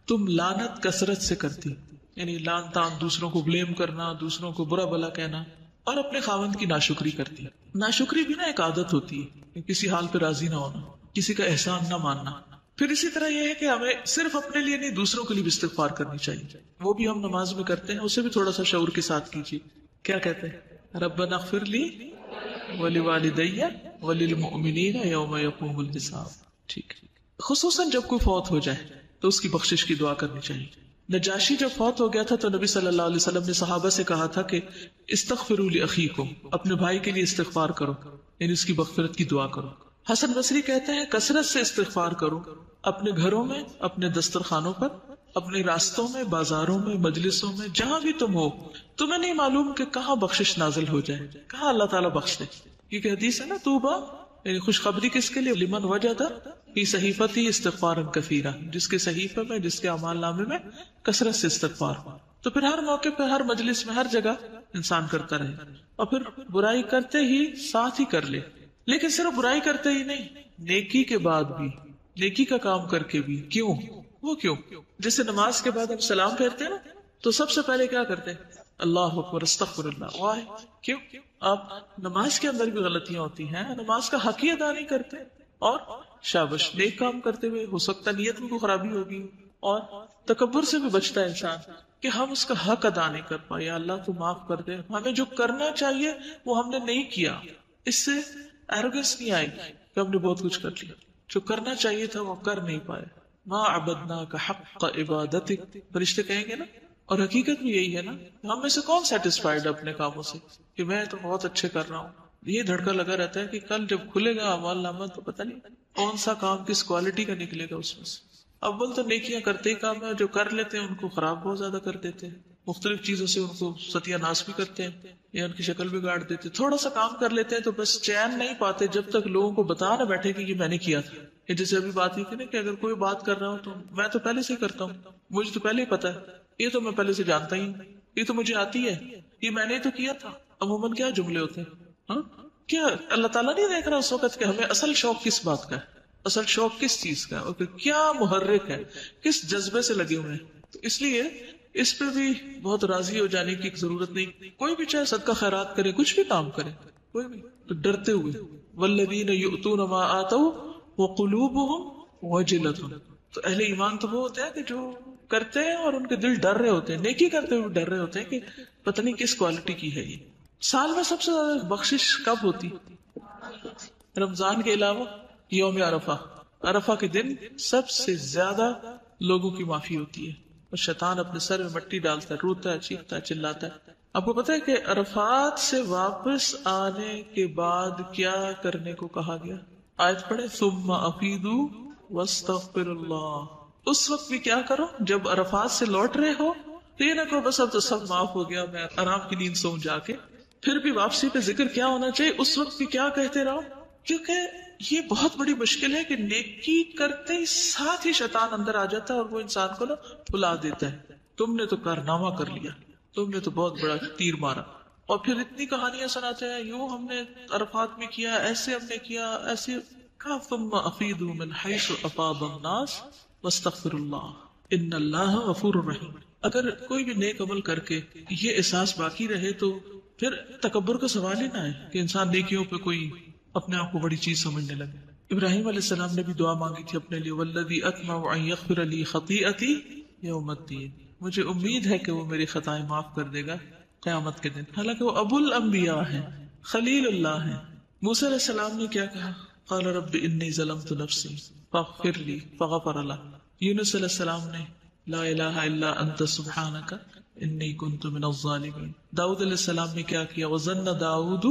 تم لعنت کثرت سے کرتی، یعنی لعن تان، دوسروں کو بلیم کرنا، دوسروں کو برا بلا کہنا، اور اپنے خاوند کی ناشکری کرتی. ناشکری بھی نا ایک عادت ہوتی ہے، کسی حال پہ راضی نہ ہونا، کسی کا احسان نہ ماننا. پھر اسی طرح یہ ہے کہ ہمیں صرف اپنے لیے نہیں دوسروں کے لیے بھی استغفار کرنی چاہیے. وہ بھی ہم نماز میں کرتے ہیں، اسے بھی تھوڑا سا شعور کے ساتھ کیجیے. کیا کہتے ہیں؟ ربنا اغفر لی ولوالدی وللمؤمنین یوم یقوم الحساب. ٹھیک ہے، خصوصاً جب کوئی فوت ہو جائے تو اس کی بخشش کی دعا کرنی چاہیے. نجاشی جب فوت ہو گیا تھا تو نبی صلی اللہ علیہ وسلم نے صحابہ سے کہا تھا کہ استغفروا لاخیکم، اپنے بھائی کے لیے استغفار کرو، یعنی اس کی مغفرت کی دعا کرو. حسن بصری کہتے ہیں کثرت سے استغفار کرو، اپنے گھروں میں، اپنے دسترخوانوں پر، اپنے راستوں میں، بازاروں میں، مجلسوں میں، جہاں بھی تم ہو. تمہیں نہیں معلوم کہ کہاں بخشش نازل ہو جائے، کہاں اللہ تعالیٰ بخش دے. کیونکہ حدیث ہے نا توبہ، یعنی خوشخبری کس کے لیے؟ لمن وجد فی صحیفتی استغفارا کثیرا، جس کے صحیفے میں، جس کے اعمال نامے میں کثرت سے استغفار. تو پھر ہر موقع پہ، ہر مجلس میں، ہر جگہ انسان کرتا رہے، اور پھر برائی کرتے ہی ساتھ ہی کر لے. لیکن صرف برائی کرتے ہی نہیں، نیکی کے بعد بھی، نیکی کا کام کر کے بھی. کیوں؟ وہ کیوں؟ جیسے نماز کے بعد ہم سلام پھیرتے ہیں نا، تو سب سے پہلے کیا کرتے ہیں؟ اللہ اکبر، استغفر اللہ. واہ، کیوں؟ آپ نماز کے اندر بھی غلطیاں ہوتی ہیں، نماز کا حق ہی ادا نہیں کرتے، اور شابش، نیک کام کرتے ہوئے ہو سکتا نیت میں کوئی خرابی ہوگی، اور تکبر سے بھی بچتا ہے انسان کہ ہم اس کا حق ادا نہیں کر پائے. یا اللہ تو معاف کر دے، ہمیں جو کرنا چاہیے وہ ہم نے نہیں کیا. اس سے ایروگنس نہیں آئے گی کہ ہم نے بہت کچھ کر لیا، جو کرنا چاہیے تھا وہ کر نہیں پائے. ما عبدناک حق عبادتک، فرشتے کہیں گے نا. اور حقیقت بھی یہی ہے نا، ہم میں سے کون سیٹسفائیڈ اپنے کاموں سے کہ میں تو بہت اچھے کر رہا ہوں. یہ دھڑکا لگا رہتا ہے کہ کل جب کھلے گا اعمال نامہ تو پتہ نہیں کون سا کام کس کوالٹی کا نکلے گا اس میں سے. اول تو نیکیاں کرتے ہی کام ہے، جو کر لیتے ہیں ان کو خراب بہت زیادہ کر دیتے ہیں، مختلف چیزوں سے ان کو ستیہ ناش بھی کرتے ہیں یا ان کی شکل بگاڑ دیتے. تھوڑا سا کام کر لیتے ہیں تو بس چین نہیں پاتے جب تک لوگوں کو بتا نہ بیٹھے کہ یہ میں نے کیا تھا. جیسے ابھی بات یہ تھی نا کہ اگر کوئی بات کر رہا ہوں تو میں تو پہلے سے ہی کرتا ہوں، مجھے تو پہلے ہی پتا ہے، یہ تو میں پہلے سے جانتا ہی ہوں، یہ تو مجھے آتی ہے، یہ میں نے تو کیا تھا. عموماً کیا جملے ہوتے ہیں. ہاں، کیا اللہ تعالیٰ نہیں دیکھ رہا اس وقت کہ ہمیں اصل شوق کس بات کا ہے، اصل شوق کس چیز کا ہے، اور کیا محرک ہے، کس جذبے سے لگے ہوئے ہیں. تو اس لیے اس پہ بھی بہت راضی ہو جانے کی ضرورت نہیں. کوئی بھی چاہے صدقہ خیرات کرے، کچھ بھی کام کرے، کوئی بھی، تو ڈرتے ہوئے. والذین یؤتون ما آتوا وقلوبهم وجلۃ. تو اہل ایمان تو وہ ہوتے ہیں کہ جو کرتے ہیں اور ان کے دل ڈر رہے ہوتے ہیں، نیکی کرتے ہوئے ڈر رہے ہوتے ہیں کہ پتہ نہیں کس کوالٹی کی ہے یہ. سال میں سب سے زیادہ بخشش کب ہوتی؟ رمضان کے علاوہ یوم عرفہ. عرفہ کے دن سب سے زیادہ لوگوں کی معافی ہوتی ہے، اور شیطان اپنے سر میں مٹی ڈالتا ہے، روتا ہے، چیختا ہے، چلاتا ہے. آپ کو پتا ہے کہ عرفات سے واپس آنے کے بعد کیا کرنے کو کہا گیا؟ آیت پڑھے، ثم افیدوا واستغفر اللہ. اس وقت بھی کیا کرو جب عرفات سے لوٹ رہے ہو، تو یہ نہ کہو بس اب تو سب معاف ہو گیا، میں آرام کی نیند سو جا کے. پھر بھی واپسی پہ ذکر کیا ہونا چاہیے؟ اس وقت بھی کیا کہتے رہو، کیونکہ یہ بہت بڑی مشکل ہے کہ نیکی کرتے ہی ساتھ ہی شیطان اندر آ جاتا ہے اور وہ انسان کو نا بلا دیتا ہے. تم نے تو کارنامہ کر لیا، تم نے تو بہت بڑا تیر مارا، اور پھر اتنی کہانیاں سناتے ہیں، یوں ہم نے عرفات میں کیا، ایسے ہم نے کیا، ایسے. ثم افیدوا من حیث افاض الناس واستغفر اللہ ان اللہ غفور رحیم. اگر کوئی بھی نیک عمل کر کے یہ احساس باقی رہے تو پھر تکبر کا سوال ہی نہ ہے کہ انسان نیکیوں پہ کوئی اپنے آپ کو بڑی چیز سمجھنے لگے. ابراہیم علیہ السلام نے بھی دعا مانگی تھی اپنے لیے، والذی اطمع ان یغفر لی خطیئتی یوم الدین. مجھے امید ہے کہ وہ میری خطائیں معاف کر دے گا قیامت کے دن. حالانکہ وہ ابو الانبیاء ہیں، خلیل اللہ ہیں. موسیٰ علیہ السلام نے کیا کہا؟ قال رب انی ظلمت نفسی فاغفر لی فغفر له. یونس علیہ السلام نے لا الہ الا انت سبحانک انی کنت من الظالمین. داؤد علیہ السلام نے کیا کیا؟ وظن داؤد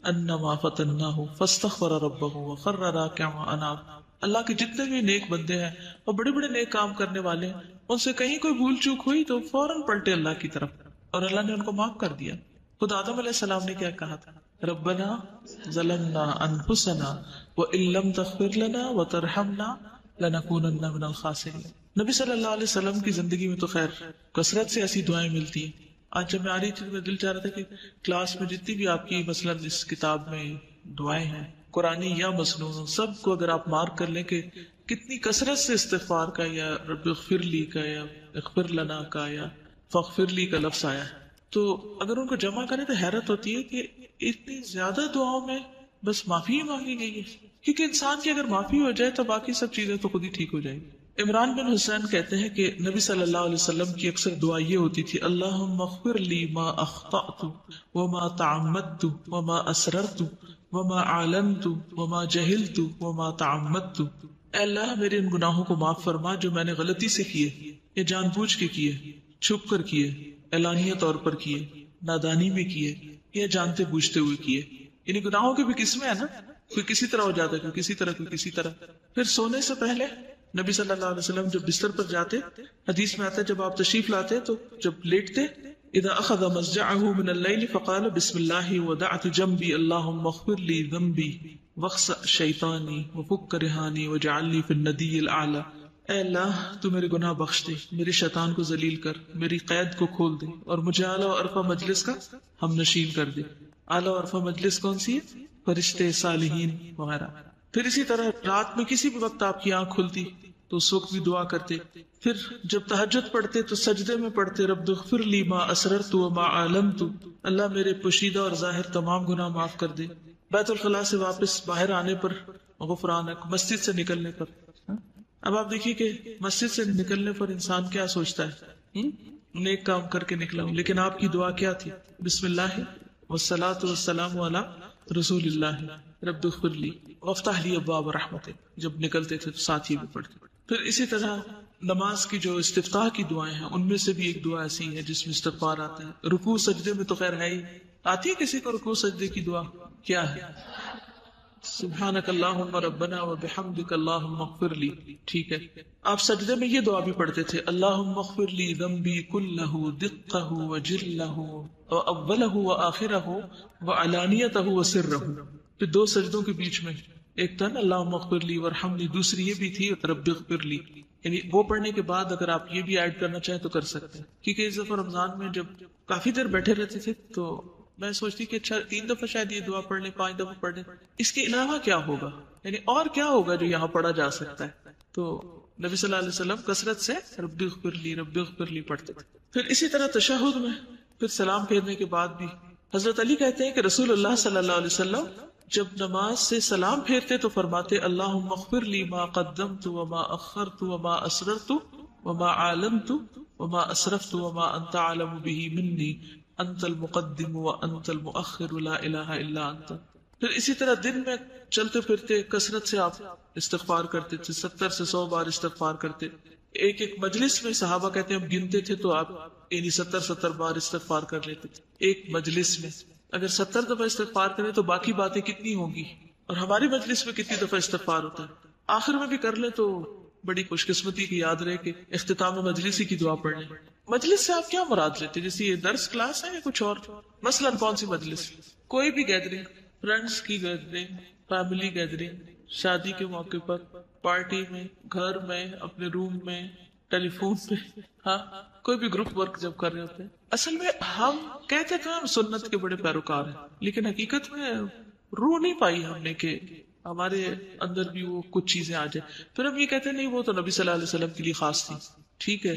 انما فتناہ فاستغفر ربہ وخر راکعا واناب. اللہ کے جتنے بھی نیک بندے ہیں اور بڑے بڑے نیک کام کرنے والے ہیں، ان سے کہیں کوئی بھول چوک ہوئی تو فوراً پلٹے اللہ کی طرف، اور اللہ نے ان کو معاف کر دیا. خود آدم علیہ السلام نے کیا کہا تھا؟ ربنا ظلمنا انفسنا وان لم تغفر لنا وترحمنا لنکونن من الخاسرین. نبی صلی اللہ علیہ وسلم کی زندگی میں تو خیر کثرت سے ایسی دعائیں ملتی ہیں. آج جب میں آ رہی تھی میں دل چاہ رہا تھا کہ کلاس میں جتنی بھی آپ کی مثلا اس کتاب میں دعائیں ہیں قرآنی یا مسنون، سب کو اگر آپ مارک کر لیں کہ کتنی کثرت سے استغفار کا یا رب اغفر لی کا یا اغفر لنا کا یا فاغفر لی کا لفظ آیا ہے، تو اگر ان کو جمع کریں تو حیرت ہوتی ہے کہ اتنی زیادہ دعاؤں میں بس معافی ہی مانگی گئی ہے. کیونکہ انسان کی اگر معافی ہو جائے تو باقی سب چیزیں تو خود ہی ٹھیک ہو جائیں گی. عمران بن حسین کہتے ہیں کہ نبی صلی اللہ علیہ وسلم کی اکثر دعا یہ ہوتی تھی، اللہم اغفر لی ما اخطأت وما تعمدت وما اسررت وما اعلنت وما جہلت وما تعمدت. اے اللہ میرے ان گناہوں کو معاف فرما جو میں نے غلطی سے کیے یا جان بوجھ کے کیے، چھپ کر کیے، اعلانیہ طور پر کیے، نادانی میں کیے یا جانتے بوجھتے ہوئے کیے. یعنی گناہوں کے بھی قسمیں ہیں نا، کوئی کسی طرح ہو جاتا ہے، کوئی کسی طرح، کوئی کسی طرح. پھر سونے سے پہلے نبی صلی اللہ علیہ وسلم جب بستر پر جاتے، حدیث میں آتا ہے جب آپ تشریف لاتے تو جب لیٹتے، اذا اخذ مضجعه من الليل فقال بسم الله ودعت جنبي اللهم اغفر لي ذنبي واخسأ شیطانی وفک رہانی واجعل لي في الندی الاعلى. اے اللہ تو میرے گناہ بخش دے، میرے شیطان کو ذلیل کر، میری قید کو کھول دے، اور مجھے اعلیٰ و عرفہ مجلس کا ہم نشین کر دے. اعلیٰ و عرفہ مجلس کون سی ہے؟ فرشتے، صالحین وغیرہ. پھر اسی طرح رات میں کسی بھی وقت آپ کی آنکھ کھلتی تو اس وقت بھی دعا کرتے. پھر جب تہجد پڑھتے تو سجدے میں پڑھتے رب اغفر لی ما اسررت وما اعلنت، اللہ میرے پوشیدہ اور ظاہر تمام گناہ معاف کر دے. بیت الخلاء سے واپس باہر آنے پر غفرانک، مسجد سے نکلنے پر. اب آپ دیکھیے کہ مسجد سے نکلنے پر انسان کیا سوچتا ہے، نیک کام کر کے نکلا ہوں، لیکن آپ کی دعا کیا تھی؟ بسم اللہ والصلاۃ والسلام علی رسول اللہ رب اغفر لی وافتح لی ابواب رحمتک. جب نکلتے تھے تو ساتھ ہی بھی پڑھتے. پھر اسی طرح نماز کی جو استفتاح کی دعائیں ہیں ان میں سے بھی ایک دعا ایسی ہے جس میں استغفار آتا ہے. رکوع سجدے میں تو خیر ہے ہی. آتی ہے کسی کو رکوع سجدے کی دعا؟ کیا ہے؟ سبحانک اللہم ربنا وبحمدک اللہم اغفر لی. ٹھیک ہے، آپ سجدے میں یہ دعا بھی پڑھتے تھے، اللہم اغفر لی ذنبی کلہ دقہ وجلہ واولہ وآخرہ وعلانیتہ وسرہ. پھر دو سجدوں کے بیچ میں ایک تھا نا اللہم اغفر لی وارحمنی، دوسری یہ بھی تھی رب اغفر لی. یعنی وہ پڑھنے کے بعد اگر آپ یہ بھی ایڈ کرنا چاہیں تو کر سکتے ہیں. کیونکہ اس دفعہ رمضان میں جب کافی دیر بیٹھے رہتے تھے تو میں سوچتی کہ اچھا 3 دفعہ شاید یہ دعا پڑھ لیں، 5 دفعہ پڑھ لیں، اس کے علاوہ کیا ہوگا، یعنی اور کیا ہوگا جو یہاں پڑھا جا سکتا ہے. تو نبی صلی اللہ علیہ وسلم کثرت سے رب اغفر لی پڑھتے تھے. پھر اسی طرح تشہد میں پھر سلام پھیرنے کے بعد بھی حضرت علی کہتے ہیں کہ رسول اللہ صلی اللہ علیہ وسلم جب نماز سے سلام پھیرتے تو فرماتے اللہم اغفر لی ما قدمت وما اخرت وما اسررت وما اعلنت وما اسرفت وما انت اعلم به منی انت المقدم وانت المؤخر لا الہ الا انت. پھر اسی طرح دن میں چلتے پھرتے کثرت سے آپ استغفار کرتے تھے، 70 سے 100 بار استغفار کرتے. ایک مجلس میں صحابہ کہتے ہیں ہم گنتے تھے تو آپ یعنی 70 بار استغفار کر لیتے تھے ایک مجلس میں. اگر 70 دفعہ استغفار کریں تو باقی باتیں کتنی ہوں گی، اور ہماری مجلس میں کتنی دفعہ استغفار ہوتا ہے. آخر میں بھی کر لیں تو بڑی خوش قسمتی کی یاد رہے کہ اختتام مجلس ہی کی دعا پڑھ لیں. مجلس سے آپ کیا مراد لیتے؟ جیسے یہ درس کلاس ہے یا کچھ اور؟ مثلا کون سی مجلس؟ کوئی بھی گیدرنگ، فرینڈس کی گیدرنگ، فیملی گیدرنگ، شادی کے موقع پر، پارٹی میں، گھر میں، اپنے روم میں، ٹیلی فون پہ، ہاں کوئی بھی گروپ ورک جب کر رہے ہوتے ہیں. اصل میں ہم کہتے تھے ہم سنت کے بڑے پیروکار ہیں، لیکن حقیقت میں روح نہیں پائی ہم نے کہ ہمارے اندر بھی وہ کچھ چیزیں آ جائیں. پھر ہم یہ کہتے نہیں وہ تو نبی صلی اللہ علیہ وسلم کے لیے خاص تھی. ٹھیک ہے،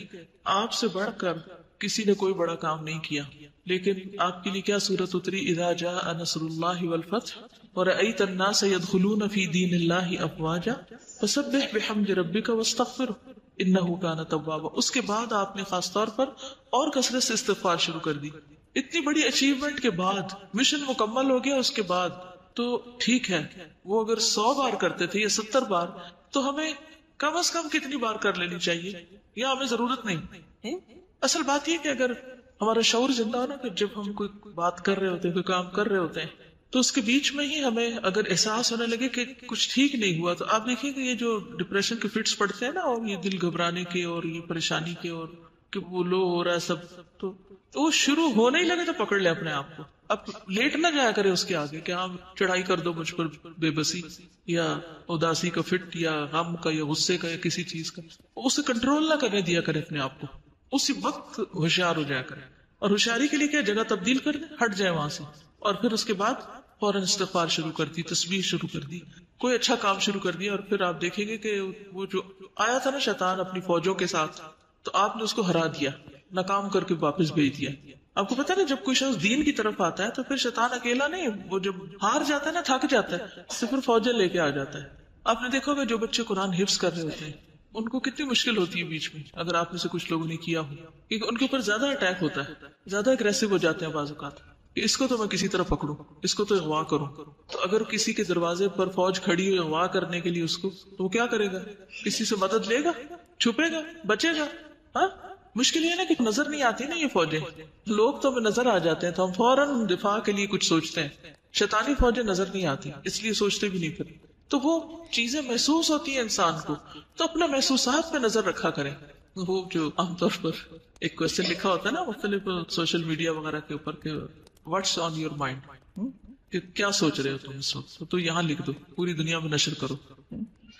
آپ سے بڑھ کر کسی نے کوئی بڑا کام نہیں کیا، لیکن آپ کے لیے کیا صورت اتری؟ اذا جاء نصر اللہ والفتح ورأیت الناس يدخلون فی دین اللہ افواجا فسبح بحمد ربک واستغفرہ انہ کان توابا. اس کے بعد آپ نے خاص طور پر اور کثرت سے استغفار شروع کر دی. اتنی بڑی اچیومنٹ کے بعد، مشن مکمل ہو گیا اس کے بعد تو ٹھیک ہے وہ اگر 100 بار کرتے تھے یا 70 بار تو ہمیں کم از کم کتنی بار کر لینی چاہیے، یا ہمیں ضرورت نہیں. اصل بات یہ کہ اگر ہمارا شعور زندہ ہو نا کہ جب ہم کوئی بات کر رہے ہوتے ہیں، کوئی کام کر رہے ہوتے ہیں، تو اس کے بیچ میں ہی ہمیں اگر احساس ہونے لگے کہ کچھ ٹھیک نہیں ہوا، تو آپ دیکھیں کہ یہ جو ڈپریشن کے فٹس پڑتے ہیں نا، اور یہ دل گھبرانے کے اور یہ پریشانی کے اور کہ وہ لو ہو رہا ہے سب، تو وہ شروع ہونے ہی لگے تو پکڑ لے اپنے آپ کو. اب لیٹ نہ جایا کرے اس کے آگے کہ ہاں چڑھائی کر دو مجھ پر بے بسی یا اداسی کا فٹ یا غم کا یا غصے کا یا کسی چیز کا، اسے کنٹرول نہ کرنے دیا کرے اپنے آپ کو. اسی وقت ہوشیار ہو جایا کرے، اور ہوشیاری کے لیے کیا جگہ تبدیل کر دے، ہٹ جائے وہاں سے، اور پھر اس کے بعد فوراً استغفار شروع کر دی، تسبیح شروع کر دی، کوئی اچھا کام شروع کر دیا. اور پھر آپ دیکھیں گے کہ وہ جو آیا تھا نا شیطان اپنی فوجوں کے ساتھ، تو آپ نے اس کو ہرا دیا، ناکام کر کے واپس بھیج دیا. آپ کو پتا نا جب کوئی شخص دین کی طرف آتا ہے تو پھر شیطان اکیلا نہیں، وہ جب ہار جاتا ہے نا، تھک جاتا ہے، صرف فوجیں لے کے آ جاتا ہے. آپ نے دیکھا کہ جو بچے قرآن حفظ کر رہے ہوتے ہیں ان کو کتنی مشکل ہوتی ہے بیچ میں، اگر آپ میں سے کچھ لوگوں نے کیا ہو، کیونکہ ان کے اوپر زیادہ اٹیک ہوتا ہے، زیادہ اگریسو ہو جاتے ہیں بعض اوقات کہ اس کو تو میں کسی طرح پکڑوں، اس کو تو اغوا کروں. تو اگر کسی کے دروازے پر فوج کھڑی ہوئی اغوا کرنے کے لیے اس کو، تو وہ کیا کرے گا؟ کسی سے مدد لے گا، چھپے گا، بچے گا؟ ہاں مشکل یہ نا کہ نظر نہیں آتی نا یہ فوجیں، لوگ تو ہمیں نظر آ جاتے ہیں تو ہم فوراً دفاع کے لیے کچھ سوچتے ہیں. شیطانی فوجیں نظر نہیں آتی اس لیے سوچتے بھی نہیں پھر. تو وہ چیزیں محسوس ہوتی ہیں انسان کو، تو اپنے محسوسات پہ نظر رکھا کریں. وہ جو عام طور پر ایک کوشچن لکھا ہوتا ہے نا مختلف سوشل میڈیا وغیرہ کے اوپر کہ واٹس آن یور مائنڈ، کہ کیا سوچ رہے ہو تم اس وقت، تو یہاں لکھ دو، پوری دنیا میں نشر کرو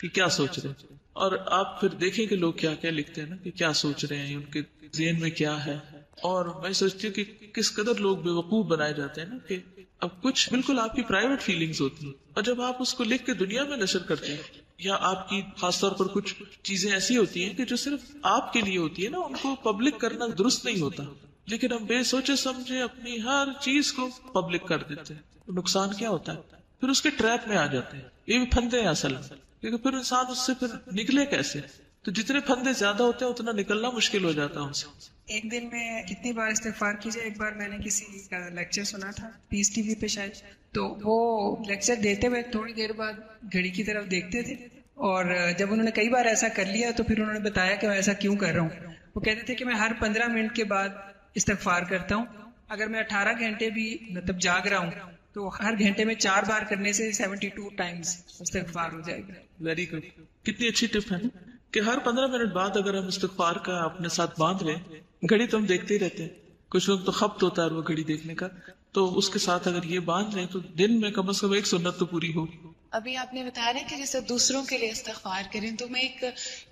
کہ کیا سوچ رہے ہیں. اور آپ پھر دیکھیں کہ لوگ کیا کیا لکھتے ہیں نا، کہ کیا سوچ رہے ہیں، ان کے ذہن میں کیا ہے. اور میں سوچتی ہوں کہ کس قدر لوگ بے وقوف بنائے جاتے ہیں نا کہ اب کچھ بالکل آپ کی پرائیویٹ فیلنگز ہوتی ہیں اور جب آپ اس کو لکھ کے دنیا میں نشر کرتے ہیں یا آپ کی خاص طور پر کچھ چیزیں ایسی ہوتی ہیں کہ جو صرف آپ کے لیے ہوتی ہے نا، ان کو پبلک کرنا درست نہیں ہوتا، لیکن ہم بے سوچے سمجھے اپنی ہر چیز کو پبلک کر دیتے ہیں۔ نقصان کیا ہوتا ہے؟ پھر اس کے ٹریپ میں آ جاتے ہیں، یہ بھی پھندے ہیں اصل میں، کیونکہ پھر انسان اس سے پھر نکلے کیسے؟ تو جتنے پھندے زیادہ ہوتے ہیں اتنا نکلنا مشکل ہو جاتا ہے ان سے۔ ایک دن میں کتنی بار استغفار کیجیے؟ ایک بار میں نے کسی کا لیکچر سنا تھا پیس ٹی وی پہ شاید، تو وہ لیکچر دیتے ہوئے تھوڑی دیر بعد گھڑی کی طرف دیکھتے تھے، اور جب انہوں نے کئی بار ایسا کر لیا تو پھر انہوں نے بتایا کہ میں ایسا کیوں کر رہا ہوں۔ وہ کہتے تھے کہ میں ہر 15 منٹ کے بعد استغفار کرتا ہوں، اگر میں 18 گھنٹے بھی مطلب جاگ رہا ہوں تو ہر گھنٹے میں 4 بار کرنے سے 72 ٹائمز استغفار ہو جائے گا۔ ویری گڈ، کتنی اچھی ٹپ ہے نا کہ ہر 15 منٹ بعد اگر ہم استغفار کا اپنے ساتھ باندھ لیں، گھڑی تو ہم دیکھتے ہی رہتے ہیں، کچھ لوگ تو خپت ہوتا ہے وہ گھڑی دیکھنے کا، تو اس کے ساتھ اگر یہ باندھ لیں تو دن میں کم از کم ایک سنت تو پوری ہو۔ ابھی آپ نے بتایا نا کہ جیسے دوسروں کے لیے استغفار کریں، تو میں ایک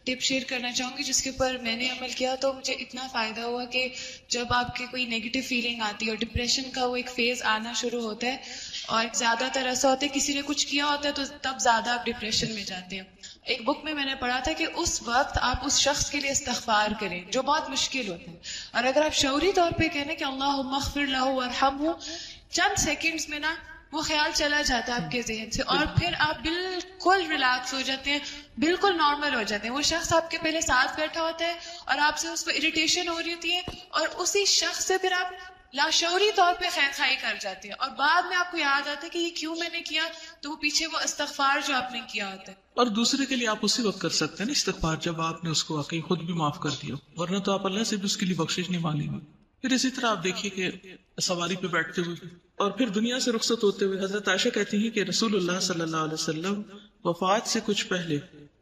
ٹپ شیئر کرنا چاہوں گی جس کے اوپر میں نے عمل کیا تو مجھے اتنا فائدہ ہوا کہ جب آپ کی کوئی نیگیٹو فیلنگ آتی ہے اور ڈپریشن کا وہ ایک فیز آنا شروع ہوتا ہے، اور زیادہ تر ایسا ہوتا ہے کسی نے کچھ کیا ہوتا ہے تو تب زیادہ آپ ڈپریشن میں جاتے ہیں۔ ایک بک میں نے پڑھا تھا کہ اس وقت آپ اس شخص کے لیے استغفار کریں جو بہت مشکل ہوتا ہے، اور اگر آپ شعوری طور پہ کہنے کہ اللہم اغفر لہ وارحمہ، چند سیکنڈز میں نا وہ خیال چلا جاتا ہے آپ کے ذہن سے، اور پھر آپ بالکل ریلیکس ہو جاتے ہیں، بالکل نارمل ہو جاتے ہیں۔ وہ شخص آپ کے پہلے ساتھ بیٹھا ہوتا ہے اور آپ سے اس کو اریٹیشن ہو رہی ہوتی ہے، اور اسی شخص سے پھر آپ لاشعوری طور پہ خیر خائی کر جاتے ہیں، اور بعد میں آپ کو یاد آتا ہے کہ یہ کیوں میں نے کیا، تو وہ پیچھے وہ استغفار جو آپ نے کیا ہوتا ہے۔ اور دوسرے کے لیے آپ اسی وقت کر سکتے ہیں نا استغفار جب آپ نے اس کو واقعی خود بھی معاف کر دیا، ورنہ تو آپ اللہ سے بھی اس کے لیے بخشش نہیں مانگیں گے۔ پھر اسی طرح آپ دیکھیے کہ سواری پہ بیٹھتے ہوئے اور پھر دنیا سے رخصت ہوتے ہوئے حضرت عائشہ کہتی ہیں کہ رسول اللہ صلی اللہ علیہ وسلم وفات سے کچھ پہلے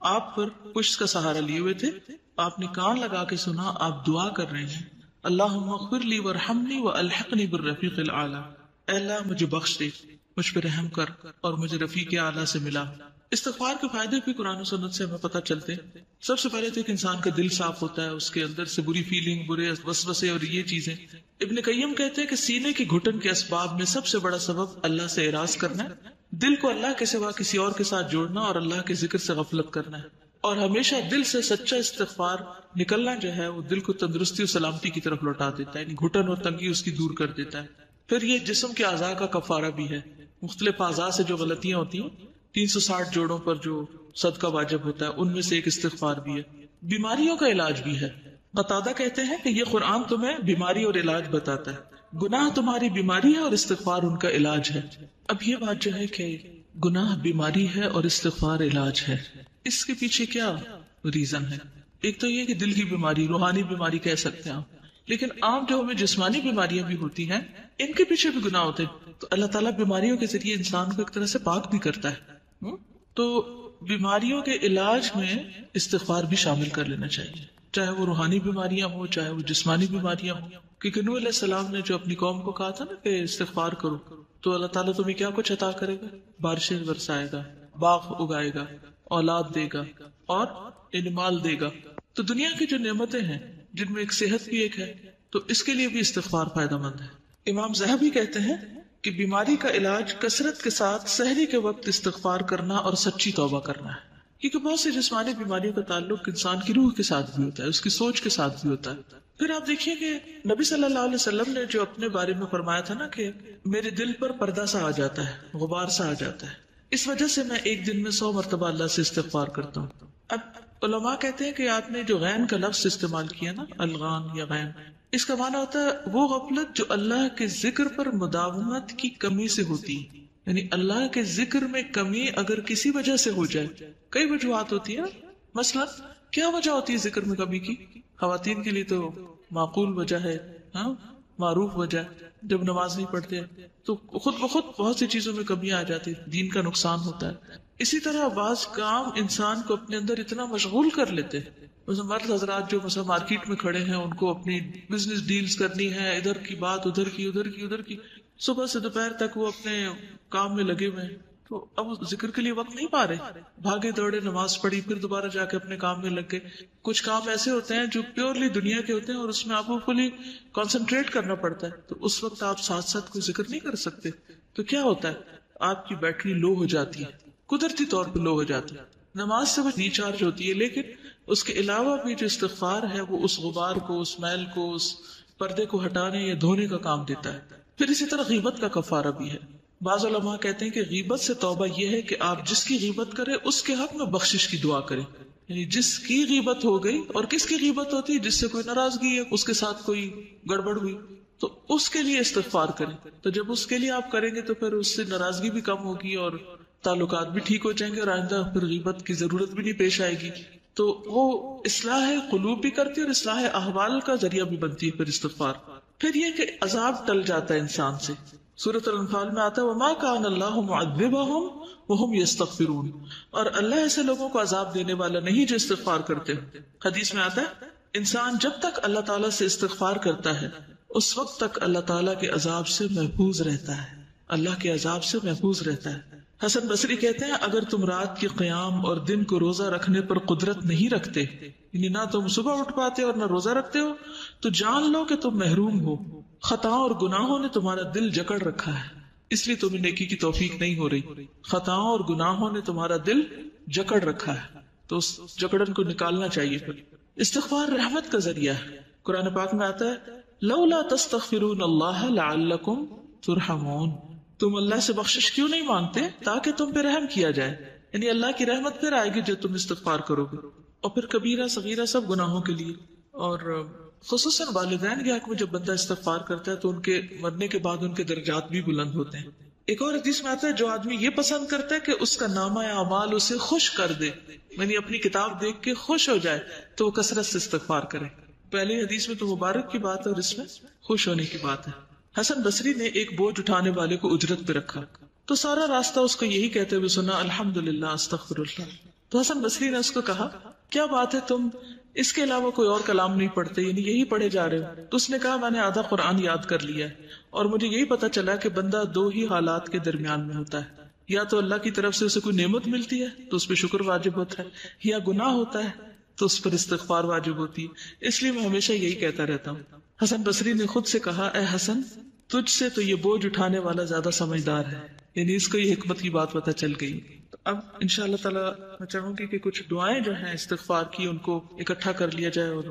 آپ پر پشت کا سہارا لیے ہوئے تھے، آپ نے کان لگا کے سنا آپ دعا کر رہے ہیں، اللہم اغفر لی وارحمنی والحقنی بالرفیق الاعلی، اے اللہ مجھے بخش دے، مجھ پہ رحم کر اور مجھے رفیق اعلیٰ سے ملا۔ استغفار کے فائدے بھی قرآن و سنت سے ہمیں پتہ چلتے ہیں۔ سب سے پہلے تو ایک انسان کا دل صاف ہوتا ہے، اس کے اندر سے بری فیلنگ، برے وسوسے اور یہ چیزیں۔ ابن قیم کہتے ہیں کہ سینے کی گھٹن کے اسباب میں سب سے بڑا سبب اللہ سے اعراض کرنا ہے، دل کو اللہ کے سوا کسی اور کے ساتھ جوڑنا اور اللہ کے ذکر سے غفلت کرنا ہے، اور ہمیشہ دل سے سچا استغفار نکلنا جو ہے وہ دل کو تندرستی اور سلامتی کی طرف لوٹا دیتا ہے، یعنی گھٹن اور تنگی اس کی دور کر دیتا ہے۔ پھر یہ جسم کے اعضاء کا کفارہ بھی ہے، مختلف اعضاء سے جو غلطیاں ہوتی ہیں، 360 جوڑوں پر جو صدقہ واجب ہوتا ہے ان میں سے ایک استغفار بھی ہے۔ بیماریوں کا علاج بھی ہے۔ قتادہ کہتے ہیں کہ یہ قرآن تمہیں بیماری اور علاج بتاتا ہے، گناہ تمہاری بیماری ہے اور استغفار ان کا علاج ہے۔ اب یہ بات جو ہے کہ گناہ بیماری ہے اور استغفار علاج ہے، اس کے پیچھے کیا ریزن ہے؟ ایک تو یہ کہ دل کی بیماری، روحانی بیماری کہہ سکتے ہیں آپ، لیکن عام جو ہمیں جسمانی بیماریاں بھی ہوتی ہیں ان کے پیچھے بھی گناہ ہوتے ہیں، تو اللہ تعالیٰ بیماریوں کے ذریعے انسان کو ایک طرح سے پاک بھی کرتا ہے۔ تو بیماریوں کے علاج میں استغفار بھی شامل کر لینا چاہیے، چاہے وہ روحانی بیماریاں ہوں چاہے وہ جسمانی بیماریاں ہوں، کیونکہ نوح علیہ السلام نے جو اپنی قوم کو کہا تھا نا کہ استغفار کرو، تو اللہ تعالیٰ تمہیں کیا کچھ عطا کرے گا، بارشیں برسائے گا، باغ اگائے گا، اولاد دے گا اور مال دے گا۔ تو دنیا کی جو نعمتیں ہیں جن میں ایک صحت بھی ایک ہے، تو اس کے لیے بھی استغفار فائدہ مند ہے۔ امام ذہبی کہتے ہیں کہ بیماری کا علاج کثرت کے ساتھ سحری کے وقت استغفار کرنا اور سچی توبہ کرنا ہے، کیونکہ بہت سی جسمانی بیماریوں کا تعلق انسان کی روح کے ساتھ بھی ہوتا ہے، اس کی سوچ کے ساتھ بھی ہوتا ہے۔ پھر آپ دیکھیے کہ نبی صلی اللہ علیہ وسلم نے جو اپنے بارے میں فرمایا تھا نا کہ میرے دل پر پردہ سا آ جاتا ہے، غبار سا آ جاتا ہے، اس وجہ سے میں ایک دن میں 100 مرتبہ اللہ سے استغفار کرتا ہوں۔ اب علماء کہتے ہیں کہ آپ نے جو غین کا لفظ استعمال کیا نا، الغان یا غین، اس کا معنی ہوتا ہے وہ غفلت جو اللہ کے ذکر پر مداومت کی کمی سے ہوتی ہے، یعنی اللہ کے ذکر میں کمی اگر کسی وجہ سے ہو جائے، کئی وجوہات ہوتی ہیں، مثلا کیا وجہ ہوتی ہے ذکر میں کمی کی؟ خواتین کے لیے تو معقول وجہ ہے، ہاں معروف وجہ، جب نماز نہیں پڑھتے تو خود بخود بہت سی چیزوں میں کمی آ جاتی ہے، دین کا نقصان ہوتا ہے۔ اسی طرح بعض کام انسان کو اپنے اندر اتنا مشغول کر لیتے ہیں، مرد حضرات جو مثلا مارکیٹ میں کھڑے ہیں، ان کو اپنی بزنس ڈیلز کرنی ہے، ادھر کی بات ادھر کی، ادھر کی ادھر کی، صبح سے دوپہر تک وہ اپنے کام میں لگے ہوئے ہیں، تو اب ذکر کے لیے وقت نہیں پا رہے، بھاگے دوڑے نماز پڑھی، پھر دوبارہ جا کے اپنے کام میں لگ گئے. کچھ کام ایسے ہوتے ہیں جو پیورلی دنیا کے ہوتے ہیں اور اس میں آپ کو فلی کانسنٹریٹ کرنا پڑتا ہے، تو اس وقت آپ ساتھ ساتھ کوئی ذکر نہیں کر سکتے. تو کیا ہوتا ہے، آپ کی بیٹری لو ہو جاتی ہے، قدرتی طور پہ لو ہو جاتی ہے. نماز سے وہ ریچارج ہوتی ہے، لیکن اس کے علاوہ بھی جو استغفار ہے وہ اس غبار کو، اس میل کو، اس پردے کو ہٹانے یا دھونے کا کام دیتا ہے. پھر اسی طرح غیبت کا کفارہ بھی ہے. بعض علماء کہتے ہیں کہ غیبت سے توبہ یہ ہے کہ آپ جس کی غیبت کریں اس کے حق میں بخشش کی دعا کریں. یعنی جس کی غیبت ہو گئی، اور کس کی غیبت ہوتی ہے، جس سے کوئی ناراضگی ہے، اس کے ساتھ کوئی گڑبڑ ہوئی، تو اس کے لیے استغفار کریں. تو جب اس کے لیے آپ کریں گے تو پھر اس سے ناراضگی بھی کم ہوگی اور تعلقات بھی ٹھیک ہو جائیں گے، اور آئندہ پھر غیبت کی ضرورت بھی نہیں پیش آئے گی. تو وہ اصلاح قلوب بھی کرتی ہے اور اصلاح احوال کا ذریعہ بھی بنتی ہے پھر استغفار. پھر یہ کہ عذاب ٹل جاتا ہے انسان سے. سورۃ الانفال میں آتا ہے وما کان اللہ معذبہم وہم یستغفرون، اور اللہ ایسے لوگوں کو عذاب دینے والا نہیں جو استغفار کرتے ہیں. حدیث میں آتا ہے انسان جب تک اللہ تعالیٰ سے استغفار کرتا ہے اس وقت تک اللہ تعالیٰ کے عذاب سے محفوظ رہتا ہے، اللہ کے عذاب سے محفوظ رہتا ہے. حسن بصری کہتے ہیں اگر تم رات کے قیام اور دن کو روزہ رکھنے پر قدرت نہیں رکھتے، یعنی نہ تم صبح اٹھ پاتے اور نہ روزہ رکھتے ہو، تو جان لو کہ تم محروم ہو. خطاؤں اور گناہوں نے تمہارا دل جکڑ رکھا ہے، اس لیے تمہیں نیکی کی توفیق نہیں ہو رہی. خطاؤں اور گناہوں نے تمہارا دل جکڑ رکھا ہے، تو اس جکڑن کو نکالنا چاہیے. پھر استغفار رحمت کا ذریعہ ہے. قرآن پاک میں آتا ہے لولا تستغفرون اللہ لعلکم ترحمون، تم اللہ سے بخشش کیوں نہیں مانگتے تاکہ تم پہ رحم کیا جائے. یعنی اللہ کی رحمت پھر آئے گی جو تم استغفار کرو گے. اور پھر کبیرہ صغیرہ سب گناہوں کے لیے، اور خصوصاً والدین کے حق میں جب بندہ استغفار کرتا ہے تو ان کے مرنے کے بعد ان کے درجات بھی بلند ہوتے ہیں. ایک اور حدیث میں آتا ہے جو آدمی یہ پسند کرتا ہے کہ اس کا نامہ اعمال اسے خوش کر دے، یعنی اپنی کتاب دیکھ کے خوش ہو جائے، تو وہ کثرت سے استغفار کرے. پہلے حدیث میں تو مبارک کی بات ہے اور اس میں خوش ہونے کی بات ہے. حسن بصری نے ایک بوجھ اٹھانے والے کو اجرت پہ رکھا تو سارا راستہ اس کو یہی کہتے ہوئے سنا الحمدللہ استغفر اللہ. تو حسن بصری نے اس کو کہا کیا بات ہے تم اس کے علاوہ کوئی اور کلام نہیں پڑھتے، یعنی یہی پڑھے جا رہے ہو؟ تو اس نے کہا میں نے آدھا قرآن یاد کر لیا ہے اور مجھے یہی پتا چلا کہ بندہ دو ہی حالات کے درمیان میں ہوتا ہے، یا تو اللہ کی طرف سے اسے کوئی نعمت ملتی ہے تو اس پہ شکر واجب ہوتا ہے، یا گناہ ہوتا ہے تو اس پر استغفار واجب ہوتی ہے. اس لیے میں ہمیشہ یہی کہتا رہتا ہوں. حسن بصری نے خود سے کہا اے حسن تجھ سے تو یہ بوجھ اٹھانے والا زیادہ سمجھدار ہے، یعنی اس کو یہ حکمت کی بات پتہ چل گئی. اب انشاءاللہ تعالی میں چاہوں گی کہ کچھ دعائیں جو ہیں استغفار کی ان کو اکٹھا کر لیا جائے اور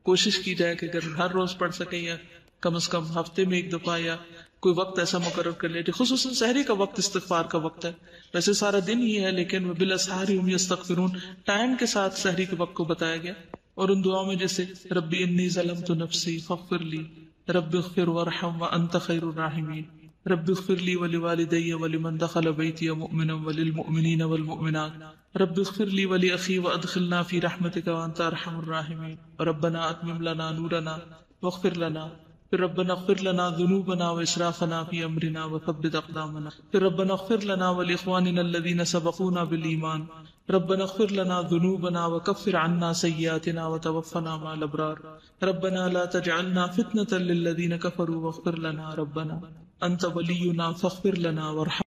کوشش کی جائے کہ اگر ہر روز پڑھ سکیں یا کم از کم ہفتے میں ایک دفعہ یا کوئی وقت ایسا مقرر کر لیا. خصوصاً سحری کا وقت استغفار کا وقت ہے، ویسے سارا دن ہی ہے لیکن بالاسحار هم یستغفرون ٹائم کے ساتھ سحری کے وقت کو بتایا گیا. اور ان دعاؤں میں جیسے ربی انی ظلمت نفسی فاغفر لی، رب اغفر وارحم وانت خیر الراحمین، رب اغفر لی ولوالدی ولمن دخل بیتی مؤمنا وللمؤمنین والمؤمنات، رب اغفر لی ولاخی وادخلنا فی رحمتک وانت ارحم الراحمین، ربنا اتمم لنا نورنا واغفر لنا، پھر ربنا اغفر لنا ذنوبنا واسرافنا فی امرنا وثبت اقدامنا، پھر ربنا اغفر لنا ولاخواننا الذین سبقونا بالایمان، ربنا اغفر لنا ذنوبنا وكفر عنا سيئاتنا وتوفنا مع الابرار، ربنا لا تجعلنا فتنة للذین كفروا واغفر لنا ربنا انت ولینا فاغفر لنا وارحمنا.